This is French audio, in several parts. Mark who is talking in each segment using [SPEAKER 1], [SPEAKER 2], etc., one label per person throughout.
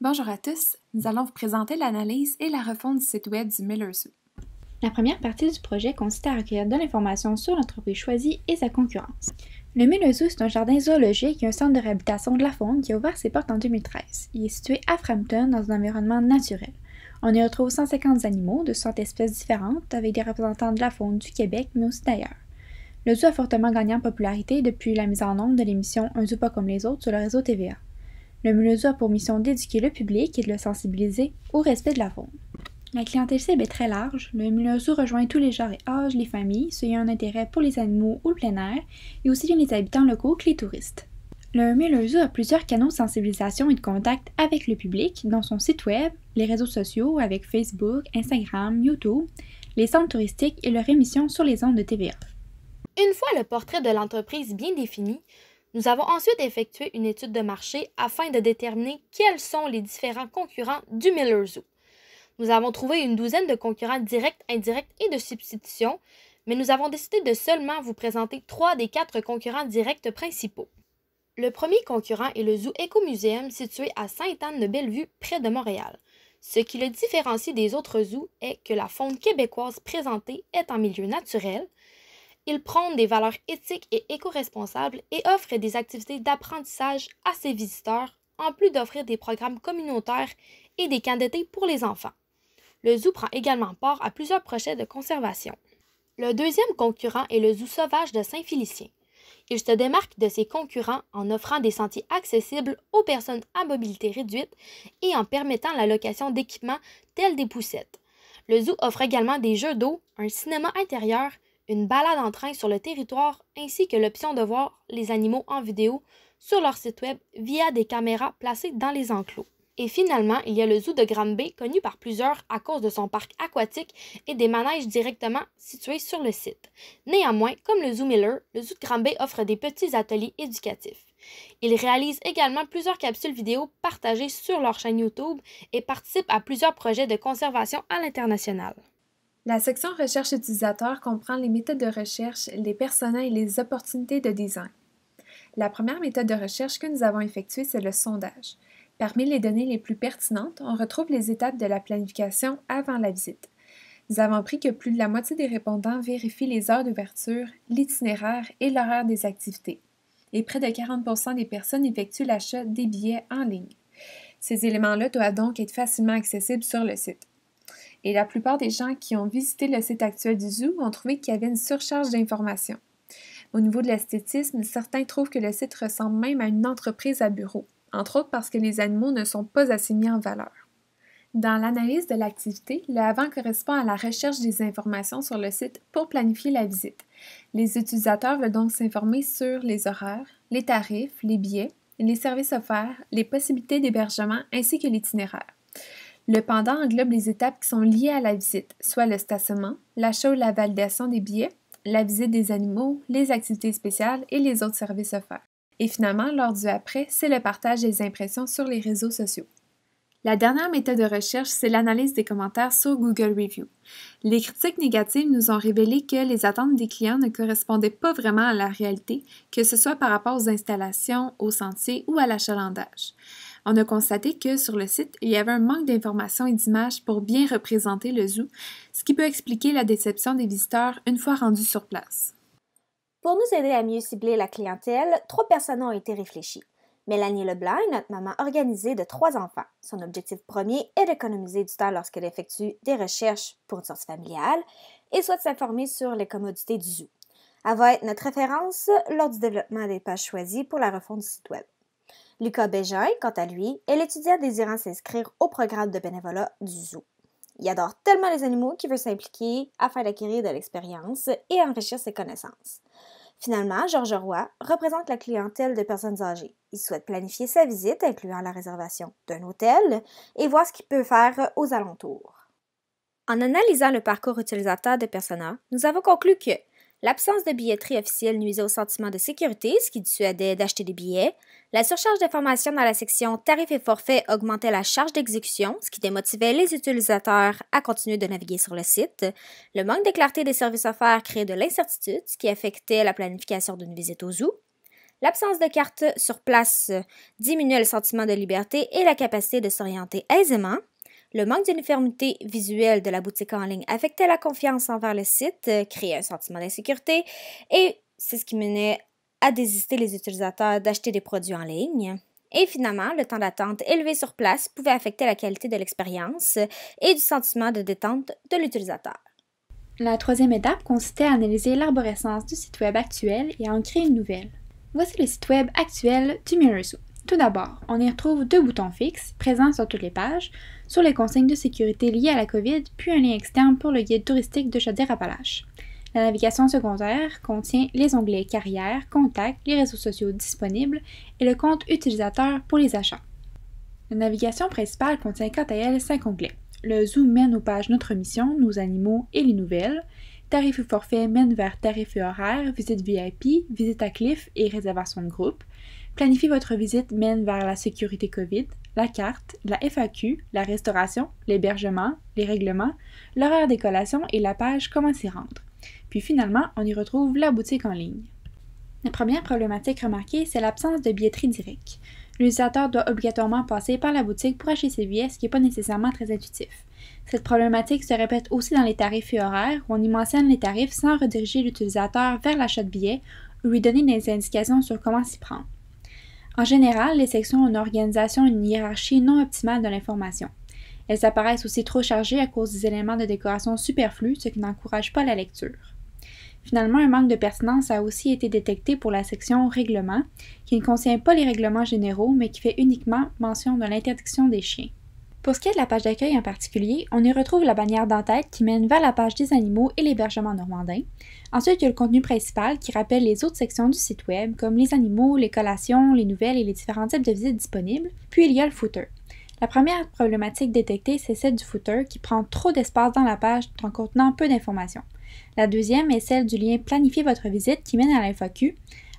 [SPEAKER 1] Bonjour à tous, nous allons vous présenter l'analyse et la refonte du site web du Miller Zoo.
[SPEAKER 2] La première partie du projet consiste à recueillir de l'information sur l'entreprise choisie et sa concurrence. Le Miller Zoo, c'est un jardin zoologique et un centre de réhabilitation de la faune qui a ouvert ses portes en 2013. Il est situé à Frampton, dans un environnement naturel. On y retrouve 150 animaux de 100 espèces différentes, avec des représentants de la faune du Québec, mais aussi d'ailleurs. Le zoo a fortement gagné en popularité depuis la mise en onde de l'émission Un zoo pas comme les autres sur le réseau TVA. Le Miller Zoo a pour mission d'éduquer le public et de le sensibiliser au respect de la faune. La clientèle cible est très large. Le Miller Zoo rejoint tous les genres et âges, les familles, ceux ayant un intérêt pour les animaux ou le plein air, et aussi bien les habitants locaux que les touristes. Le Miller Zoo a plusieurs canaux de sensibilisation et de contact avec le public, dont son site web, les réseaux sociaux avec Facebook, Instagram, YouTube, les centres touristiques et leur émission sur les ondes de TVA.
[SPEAKER 3] Une fois le portrait de l'entreprise bien défini, nous avons ensuite effectué une étude de marché afin de déterminer quels sont les différents concurrents du Miller Zoo. Nous avons trouvé une douzaine de concurrents directs, indirects et de substitution, mais nous avons décidé de seulement vous présenter 3 des 4 concurrents directs principaux. Le premier concurrent est le Zoo Écomuséum situé à Sainte-Anne-de-Bellevue, près de Montréal. Ce qui le différencie des autres zoos est que la faune québécoise présentée est en milieu naturel. Il prône des valeurs éthiques et éco-responsables et offre des activités d'apprentissage à ses visiteurs, en plus d'offrir des programmes communautaires et des camps d'été pour les enfants. Le zoo prend également part à plusieurs projets de conservation. Le deuxième concurrent est le Zoo sauvage de Saint-Félicien. Il se démarque de ses concurrents en offrant des sentiers accessibles aux personnes à mobilité réduite et en permettant la location d'équipements tels des poussettes. Le zoo offre également des jeux d'eau, un cinéma intérieur, une balade en train sur le territoire ainsi que l'option de voir les animaux en vidéo sur leur site web via des caméras placées dans les enclos. Et finalement, il y a le zoo de Granby, connu par plusieurs à cause de son parc aquatique et des manèges directement situés sur le site. Néanmoins, comme le zoo Miller, le zoo de Granby offre des petits ateliers éducatifs. Ils réalisent également plusieurs capsules vidéo partagées sur leur chaîne YouTube et participent à plusieurs projets de conservation à l'international.
[SPEAKER 1] La section recherche utilisateur comprend les méthodes de recherche, les personas et les opportunités de design. La première méthode de recherche que nous avons effectuée, c'est le sondage. Parmi les données les plus pertinentes, on retrouve les étapes de la planification avant la visite. Nous avons appris que plus de la moitié des répondants vérifient les heures d'ouverture, l'itinéraire et l'horaire des activités. Et près de 40% des personnes effectuent l'achat des billets en ligne. Ces éléments-là doivent donc être facilement accessibles sur le site. Et la plupart des gens qui ont visité le site actuel du zoo ont trouvé qu'il y avait une surcharge d'informations. Au niveau de l'esthétisme, certains trouvent que le site ressemble même à une entreprise à bureau, entre autres parce que les animaux ne sont pas assez mis en valeur. Dans l'analyse de l'activité, le avant correspond à la recherche des informations sur le site pour planifier la visite. Les utilisateurs veulent donc s'informer sur les horaires, les tarifs, les billets, les services offerts, les possibilités d'hébergement ainsi que l'itinéraire. Le pendant englobe les étapes qui sont liées à la visite, soit le stationnement, l'achat ou la validation des billets, la visite des animaux, les activités spéciales et les autres services offerts. Et finalement, lors du après, c'est le partage des impressions sur les réseaux sociaux. La dernière méthode de recherche, c'est l'analyse des commentaires sur Google Review. Les critiques négatives nous ont révélé que les attentes des clients ne correspondaient pas vraiment à la réalité, que ce soit par rapport aux installations, aux sentiers ou à l'achalandage. On a constaté que sur le site, il y avait un manque d'informations et d'images pour bien représenter le zoo, ce qui peut expliquer la déception des visiteurs une fois rendus sur place.
[SPEAKER 4] Pour nous aider à mieux cibler la clientèle, 3 personnes ont été réfléchies. Mélanie Leblanc est notre maman organisée de 3 enfants. Son objectif premier est d'économiser du temps lorsqu'elle effectue des recherches pour une sortie familiale et souhaite s'informer sur les commodités du zoo. Elle va être notre référence lors du développement des pages choisies pour la refonte du site web. Lucas Bégin, quant à lui, est l'étudiant désirant s'inscrire au programme de bénévolat du zoo. Il adore tellement les animaux qu'il veut s'impliquer afin d'acquérir de l'expérience et enrichir ses connaissances. Finalement, Georges Roy représente la clientèle de personnes âgées. Il souhaite planifier sa visite, incluant la réservation d'un hôtel, et voir ce qu'il peut faire aux alentours. En analysant le parcours utilisateur des personas, nous avons conclu que l'absence de billetterie officielle nuisait au sentiment de sécurité, ce qui dissuadait d'acheter des billets. La surcharge d'informations dans la section tarifs et forfaits augmentait la charge d'exécution, ce qui démotivait les utilisateurs à continuer de naviguer sur le site. Le manque de clarté des services offerts créait de l'incertitude, ce qui affectait la planification d'une visite au zoo. L'absence de cartes sur place diminuait le sentiment de liberté et la capacité de s'orienter aisément. Le manque d'uniformité visuelle de la boutique en ligne affectait la confiance envers le site, créait un sentiment d'insécurité et c'est ce qui menait à désister les utilisateurs d'acheter des produits en ligne. Et finalement, le temps d'attente élevé sur place pouvait affecter la qualité de l'expérience et du sentiment de détente de l'utilisateur.
[SPEAKER 2] La troisième étape consistait à analyser l'arborescence du site web actuel et à en créer une nouvelle. Voici le site web actuel du MillerZoo. Tout d'abord, on y retrouve 2 boutons fixes, présents sur toutes les pages, sur les consignes de sécurité liées à la COVID, puis un lien externe pour le guide touristique de Chaudière-Appalaches. La navigation secondaire contient les onglets Carrière, Contacts, les réseaux sociaux disponibles et le compte utilisateur pour les achats. La navigation principale contient quant à elle 5 onglets. Le Zoo mène aux pages Notre mission, Nos animaux et les nouvelles. Tarifs et forfaits mène vers tarifs et horaires, visite VIP, visite à Cliff et réservation de groupe. Planifier votre visite mène vers la sécurité COVID, la carte, la FAQ, la restauration, l'hébergement, les règlements, l'horaire des collations et la page Comment s'y rendre. Puis finalement, on y retrouve la boutique en ligne. La première problématique remarquée, c'est l'absence de billetterie directe. L'utilisateur doit obligatoirement passer par la boutique pour acheter ses billets, ce qui n'est pas nécessairement très intuitif. Cette problématique se répète aussi dans les tarifs et horaires, où on y mentionne les tarifs sans rediriger l'utilisateur vers l'achat de billets ou lui donner des indications sur comment s'y prendre. En général, les sections ont une organisation et une hiérarchie non optimale de l'information. Elles apparaissent aussi trop chargées à cause des éléments de décoration superflus, ce qui n'encourage pas la lecture. Finalement, un manque de pertinence a aussi été détecté pour la section Règlements, qui ne contient pas les règlements généraux, mais qui fait uniquement mention de l'interdiction des chiens. Pour ce qui est de la page d'accueil en particulier, on y retrouve la bannière d'en-tête qui mène vers la page des animaux et l'hébergement normandin. Ensuite, il y a le contenu principal qui rappelle les autres sections du site web, comme les animaux, les collations, les nouvelles et les différents types de visites disponibles. Puis il y a le footer. La première problématique détectée, c'est celle du footer qui prend trop d'espace dans la page en contenant peu d'informations. La deuxième est celle du lien Planifier votre visite qui mène à la FAQ,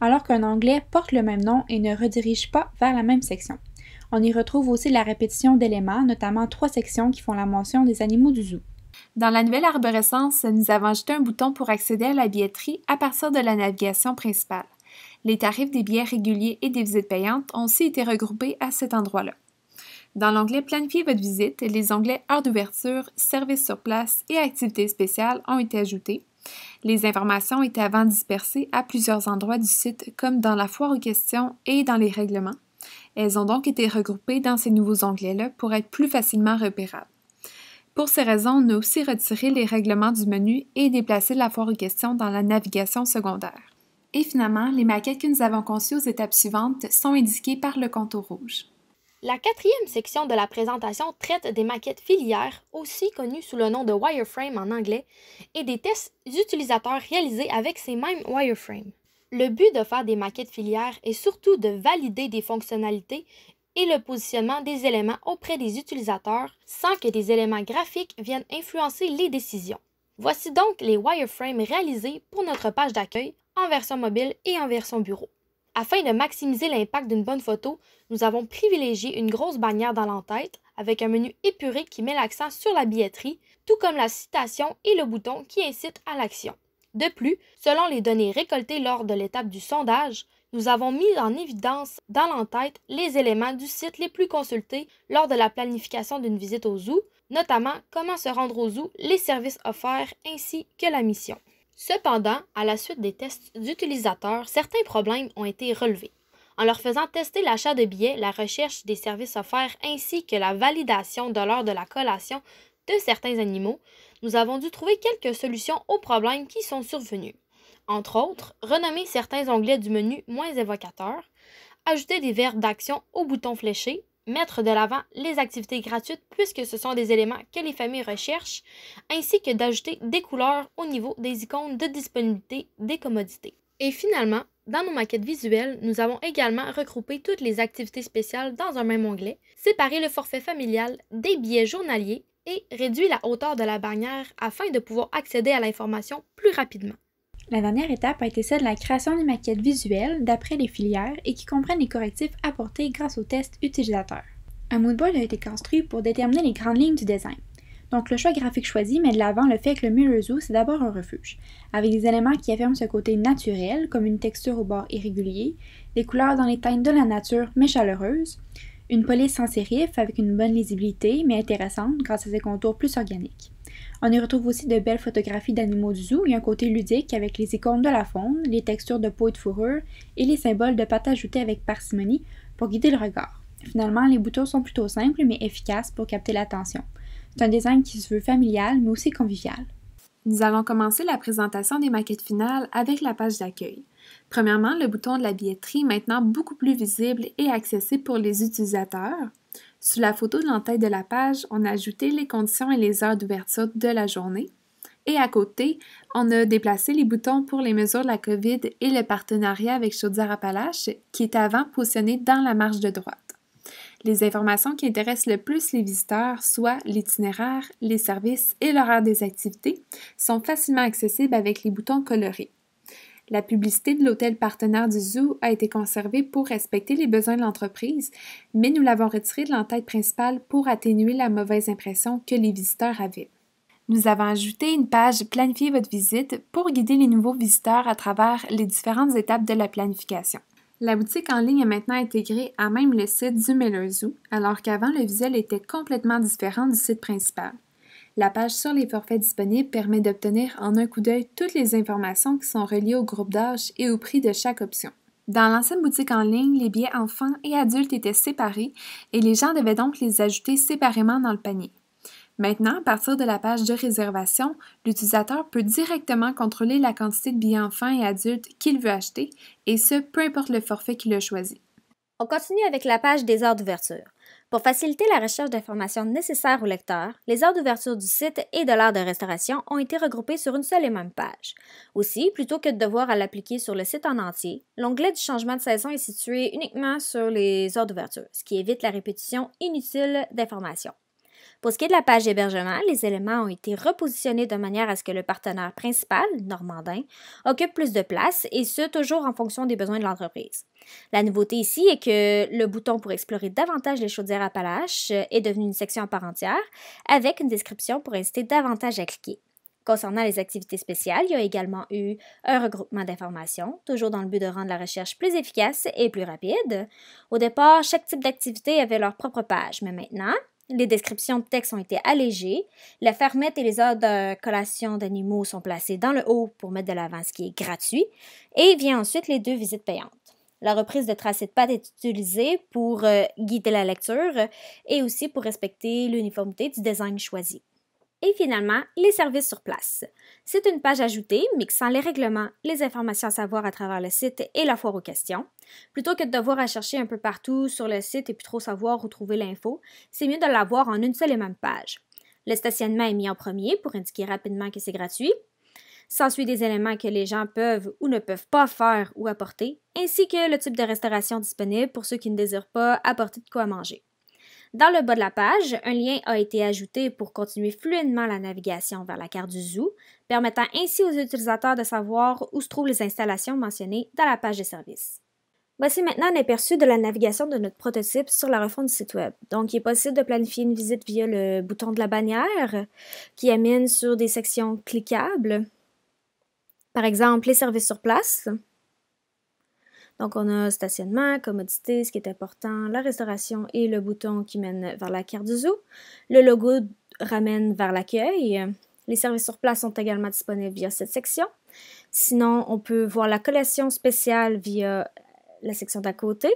[SPEAKER 2] alors qu'un onglet porte le même nom et ne redirige pas vers la même section. On y retrouve aussi la répétition d'éléments, notamment 3 sections qui font la mention des animaux du zoo.
[SPEAKER 1] Dans la nouvelle arborescence, nous avons ajouté un bouton pour accéder à la billetterie à partir de la navigation principale. Les tarifs des billets réguliers et des visites payantes ont aussi été regroupés à cet endroit-là. Dans l'onglet Planifier votre visite, les onglets Heures d'ouverture, Services sur place et Activités spéciales ont été ajoutés. Les informations étaient avant dispersées à plusieurs endroits du site, comme dans la foire aux questions et dans les règlements. Elles ont donc été regroupées dans ces nouveaux onglets-là pour être plus facilement repérables. Pour ces raisons, on a aussi retiré les règlements du menu et déplacé la foire aux questions dans la navigation secondaire. Et finalement, les maquettes que nous avons conçues aux étapes suivantes sont indiquées par le contour rouge.
[SPEAKER 3] La 4e section de la présentation traite des maquettes filières, aussi connues sous le nom de wireframe en anglais, et des tests utilisateurs réalisés avec ces mêmes wireframes. Le but de faire des maquettes filières est surtout de valider des fonctionnalités et le positionnement des éléments auprès des utilisateurs sans que des éléments graphiques viennent influencer les décisions. Voici donc les wireframes réalisés pour notre page d'accueil en version mobile et en version bureau. Afin de maximiser l'impact d'une bonne photo, nous avons privilégié une grosse bannière dans l'entête avec un menu épuré qui met l'accent sur la billetterie, tout comme la citation et le bouton qui incite à l'action. De plus, selon les données récoltées lors de l'étape du sondage, nous avons mis en évidence dans l'entête les éléments du site les plus consultés lors de la planification d'une visite au zoo, notamment comment se rendre au zoo, les services offerts ainsi que la mission. Cependant, à la suite des tests d'utilisateurs, certains problèmes ont été relevés. En leur faisant tester l'achat de billets, la recherche des services offerts ainsi que la validation de l'heure de la collation de certains animaux, nous avons dû trouver quelques solutions aux problèmes qui sont survenus. Entre autres, renommer certains onglets du menu moins évocateurs, ajouter des verbes d'action au bouton fléché, mettre de l'avant les activités gratuites puisque ce sont des éléments que les familles recherchent, ainsi que d'ajouter des couleurs au niveau des icônes de disponibilité des commodités. Et finalement, dans nos maquettes visuelles, nous avons également regroupé toutes les activités spéciales dans un même onglet, séparé le forfait familial des billets journaliers et réduit la hauteur de la bannière afin de pouvoir accéder à l'information plus rapidement.
[SPEAKER 2] La dernière étape a été celle de la création des maquettes visuelles d'après les filières et qui comprennent les correctifs apportés grâce aux tests utilisateurs. Un moodboard a été construit pour déterminer les grandes lignes du design. Donc le choix graphique choisi met de l'avant le fait que le Miller Zoo, c'est d'abord un refuge, avec des éléments qui affirment ce côté naturel, comme une texture au bord irrégulier, des couleurs dans les teintes de la nature mais chaleureuses, une police sans sérif avec une bonne lisibilité mais intéressante grâce à ses contours plus organiques. On y retrouve aussi de belles photographies d'animaux du zoo et un côté ludique avec les icônes de la faune, les textures de peau et de fourrure et les symboles de pâte ajoutée avec parcimonie pour guider le regard. Finalement, les boutons sont plutôt simples mais efficaces pour capter l'attention. C'est un design qui se veut familial mais aussi convivial.
[SPEAKER 1] Nous allons commencer la présentation des maquettes finales avec la page d'accueil. Premièrement, le bouton de la billetterie, maintenant beaucoup plus visible et accessible pour les utilisateurs. Sous la photo de l'entête de la page, on a ajouté les conditions et les heures d'ouverture de la journée. Et à côté, on a déplacé les boutons pour les mesures de la COVID et le partenariat avec Chaudière-Appalaches, qui est avant positionné dans la marge de droite. Les informations qui intéressent le plus les visiteurs, soit l'itinéraire, les services et l'horaire des activités, sont facilement accessibles avec les boutons colorés. La publicité de l'hôtel partenaire du zoo a été conservée pour respecter les besoins de l'entreprise, mais nous l'avons retirée de l'entête principale pour atténuer la mauvaise impression que les visiteurs avaient. Nous avons ajouté une page « Planifiez votre visite » pour guider les nouveaux visiteurs à travers les différentes étapes de la planification. La boutique en ligne est maintenant intégrée à même le site du Miller Zoo, alors qu'avant le visuel était complètement différent du site principal. La page sur les forfaits disponibles permet d'obtenir en un coup d'œil toutes les informations qui sont reliées au groupe d'âge et au prix de chaque option. Dans l'ancienne boutique en ligne, les billets enfants et adultes étaient séparés et les gens devaient donc les ajouter séparément dans le panier. Maintenant, à partir de la page de réservation, l'utilisateur peut directement contrôler la quantité de billets enfants et adultes qu'il veut acheter, et ce, peu importe le forfait qu'il a choisi.
[SPEAKER 4] On continue avec la page des heures d'ouverture. Pour faciliter la recherche d'informations nécessaires au lecteur, les heures d'ouverture du site et de l'heure de restauration ont été regroupées sur une seule et même page. Aussi, plutôt que de devoir à l'appliquer sur le site en entier, l'onglet du changement de saison est situé uniquement sur les heures d'ouverture, ce qui évite la répétition inutile d'informations. Pour ce qui est de la page d'hébergement, les éléments ont été repositionnés de manière à ce que le partenaire principal, Normandin, occupe plus de place et ce, toujours en fonction des besoins de l'entreprise. La nouveauté ici est que le bouton pour explorer davantage les Chaudière-Appalaches est devenu une section à part entière avec une description pour inciter davantage à cliquer. Concernant les activités spéciales, il y a également eu un regroupement d'informations, toujours dans le but de rendre la recherche plus efficace et plus rapide. Au départ, chaque type d'activité avait leur propre page, mais maintenant, les descriptions de texte ont été allégées, la fermette et les heures de collation d'animaux sont placées dans le haut pour mettre de l'avant ce qui est gratuit, et vient ensuite les 2 visites payantes. La reprise de tracé de pattes est utilisée pour guider la lecture et aussi pour respecter l'uniformité du design choisi. Et finalement, les services sur place. C'est une page ajoutée mixant les règlements, les informations à savoir à travers le site et la foire aux questions. Plutôt que de devoir à chercher un peu partout sur le site et puis trop savoir où trouver l'info, c'est mieux de l'avoir en une seule et même page. Le stationnement est mis en premier pour indiquer rapidement que c'est gratuit. S'ensuit des éléments que les gens peuvent ou ne peuvent pas faire ou apporter, ainsi que le type de restauration disponible pour ceux qui ne désirent pas apporter de quoi manger. Dans le bas de la page, un lien a été ajouté pour continuer fluidement la navigation vers la carte du zoo, permettant ainsi aux utilisateurs de savoir où se trouvent les installations mentionnées dans la page de service. Voici maintenant un aperçu de la navigation de notre prototype sur la refonte du site web. Donc, il est possible de planifier une visite via le bouton de la bannière qui amène sur des sections cliquables. Par exemple, les services sur place. Donc, on a stationnement, commodité, ce qui est important, la restauration et le bouton qui mène vers la carte du zoo. Le logo ramène vers l'accueil. Les services sur place sont également disponibles via cette section. Sinon, on peut voir la collation spéciale via la section d'à côté.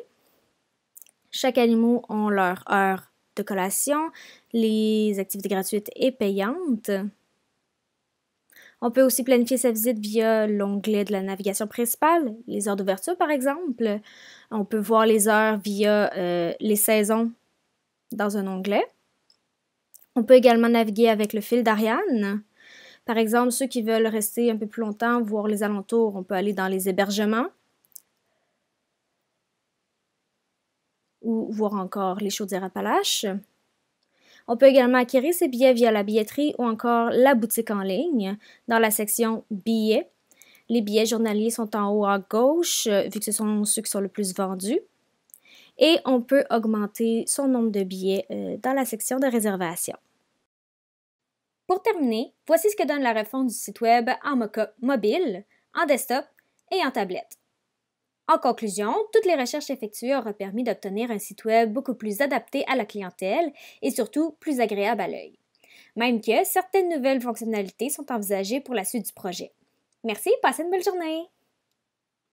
[SPEAKER 4] Chaque animal a leur heure de collation, les activités gratuites et payantes. On peut aussi planifier sa visite via l'onglet de la navigation principale, les heures d'ouverture par exemple. On peut voir les heures via les saisons dans un onglet. On peut également naviguer avec le fil d'Ariane. Par exemple, ceux qui veulent rester un peu plus longtemps, voir les alentours, on peut aller dans les hébergements ou voir encore les Chaudière-Appalaches. On peut également acquérir ses billets via la billetterie ou encore la boutique en ligne dans la section billets. Les billets journaliers sont en haut à gauche, vu que ce sont ceux qui sont le plus vendus. Et on peut augmenter son nombre de billets dans la section de réservation. Pour terminer, voici ce que donne la refonte du site Web en mock-up mobile, en desktop et en tablette. En conclusion, toutes les recherches effectuées auraient permis d'obtenir un site Web beaucoup plus adapté à la clientèle et surtout plus agréable à l'œil. Même que certaines nouvelles fonctionnalités sont envisagées pour la suite du projet. Merci, passez une belle journée!